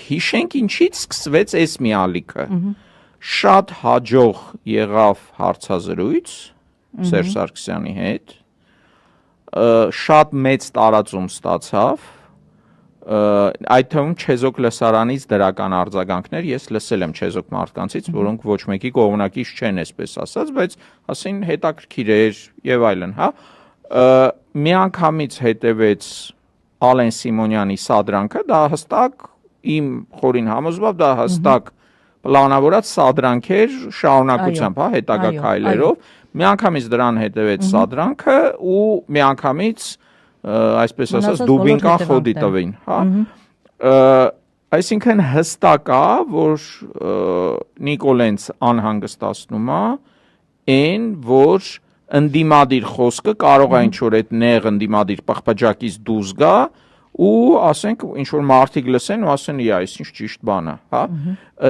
հիշենք ինչից սկսվեց այս մի ալիքը։ Շատ հաջող եղավ հարցազրույց Սերժ Սարգսյանի հետ, շատ մեծ տարածում ստացավ, այդ թվում Չեզոք լսարանից դրական արձագանքներ ես լսել եմ Չեզոք մարդկանցից, որոնք ոչ մեկի կողմնակից չեն, այսպես ասած, բայց ասին հետաքրքիր էր եւ այլն, հա։ Միանգամից հետևեց Ալեն Սիմոնյանի սադրանքը, դա հստակ իմ խորին համոզմամբ դա հստակ պլանավորած սադրանք էր շարունակությամբ, հա, հետագա քայլերով, միանգամից դրան հետևեց սադրանքը ու միանգամից այսպես ասած դուբինկան խոդի տվին, հա։ Այսինքն հստակ է, որ Նիկոլենց անհանգստացնում է այն, որ ընդդիմադիր խոսքը կարող է ինչ-որ այդ նեղ ընդդիմադիր պղպջակից դուրս գա ու ասենք ինչ-որ մարդիկ լսեն ու ասեն՝ «Այս ինչ ճիշտ բան է», հա։